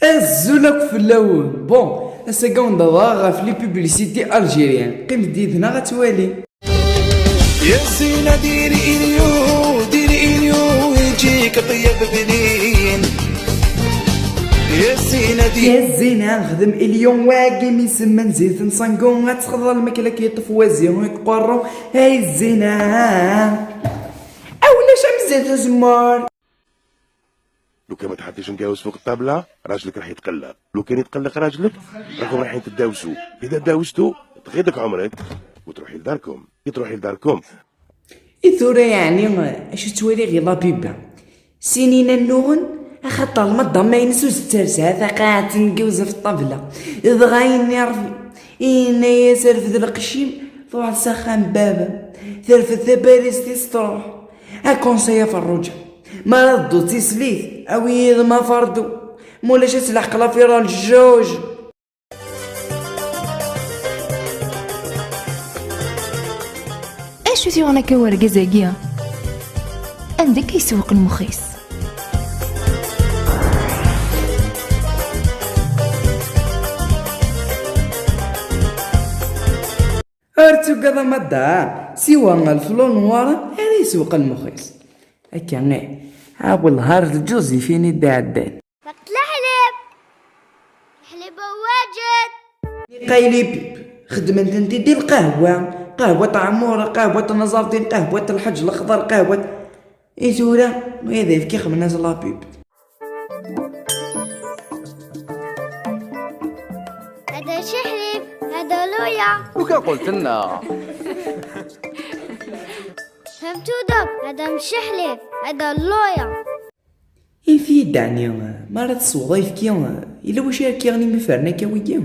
الزولك في اللون بون السكوند ضاغة في لي بوبليسيتي الجيريان قيم ديدنا غتوالي. يا زينة ديري إليو يجيك طيب بنين. يا زينة يا زينة نخدم اليوم واقي من سما نزيد نصنقو غتخضر الماكلة كيطف وازيرو يقرو. هاي الزينة اولا شمزات زمار. لو كان ما تحطيش نجاوز فوق الطابله راجلك راح يتقلق، لو كان يتقلق راجلك راكم رايحين تداوسوا، اذا داوستوا تغيضك عمرك وتروحي لداركم. كي تروحي لداركم إثورة يعني اش توالي غير لابيبا سنين النون خاطر المضى ما ينسوش الترسات قاعد نجوز في الطابلة إذا غاين يعرفي إنا ياسر في ذا القشيم طوع سخان بابا ثرف الثباريس تستروح أكونسيا في الرجع ما ردو تسليث أو إذا ما فردو مولاش تلحق لا فيرا الجوج. اش وثي وانا كوارق زاقية عندك يسوق المخيس. ارتو قضا مدام سوا الفلون ورا هذا يسوق المخيس هكا غير عاول هار الجوزي فيني داعدان وقت الحليب الحليب واجد قايلي بيب خدمت انت ديال القهوة قهوة عمورة قهوة نظافتين قهوة الحج الأخضر قهوة إيزورة وهذا كي خمنا زلابيب. هذا شحليب هذا لويا وكان قلت لنا فهمتو دب هذا مش حليب هذا لويا. في دعني مرات الصوضيف كيا إلا واش راكي غني مفرنا كاويا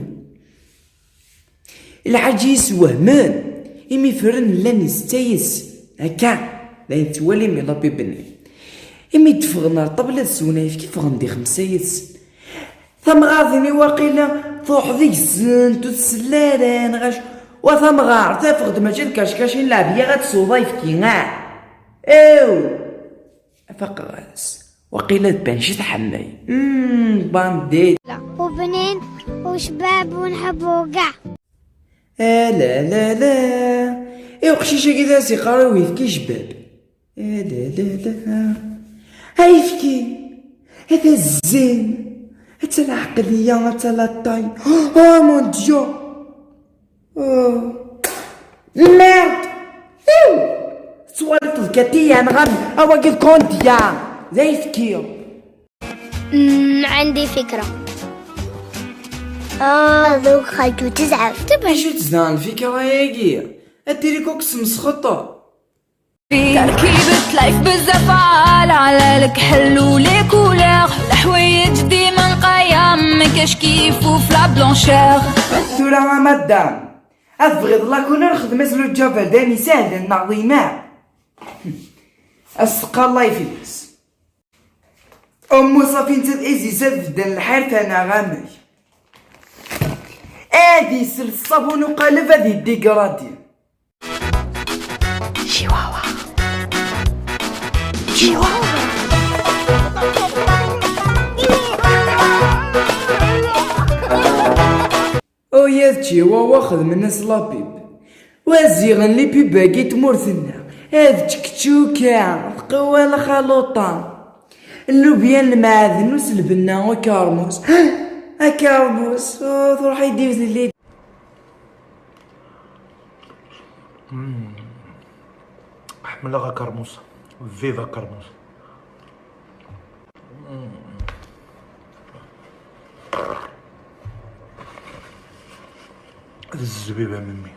العجيز وهمان إمي فرن لاني ستايس هكا لا يتوالي مي لابي بني إمي تفغنا طبلة السونايف كيف غندي خمسايس ثم غاضني واقيلا طوح ذيك السنت وتسلالان غاش وثم غار تفقد مجال كاشكاشين لابيا غتسوضايف كينا اوو افاق غاس وقيلا تبان شي تحماي باندي وبنين وشباب ونحبو كاع. لا لا لا ايوا قشيشه كذا سي قراوي يفكي شباب. لا لا لا هاي يفكي هذا الزين هتا العقليه هتا لا طاي مون ديو ميرد سوالف الكاتيه نغم اواقف كونتيا زي يفكي. عندي فكرة. ذوك خالتو تزعف تبع شو تزدان الفكره ياكي اديري كوكس مسخطه. تركيبة لايف بزاف على الكحل ولي كولور الحوايج ديما نقيم مكاش كيفو في لا بلونشير. ثورة مدام أبغض الله كنا نخدم زلو جبل داني سهل نعظيمة أسقى الله يفلس أمو صافي نتد إيزي زفدن الحارثة أنا غامي آدي سل الصابون وقالب هذي الديكرادي شيواوا شيواوا أو يا تشيواوا خدم الناس لابيب وازيغن لي بيباكي تمورثنا هاد تشكتشوكا القوة الخلوطة اللوبيان المعدن وسلبنا وكرموس كرموس تروح يدير اللي احملها كرموس فيفا كرموس. الزبيبة ممي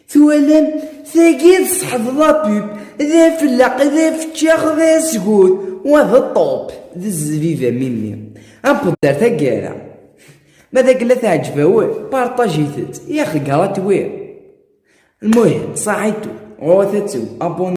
ثوالم ثاقيد صحب لابيب ذا فلاق ذا فتشاخ ذا سكوت وهذا الطوب ذا الزبيبة ميمي أبدر ثقالة ماذا قلت تعجبه بارطاجيتت يا أخي قالت وين المهم صحيتو غوثتو أبون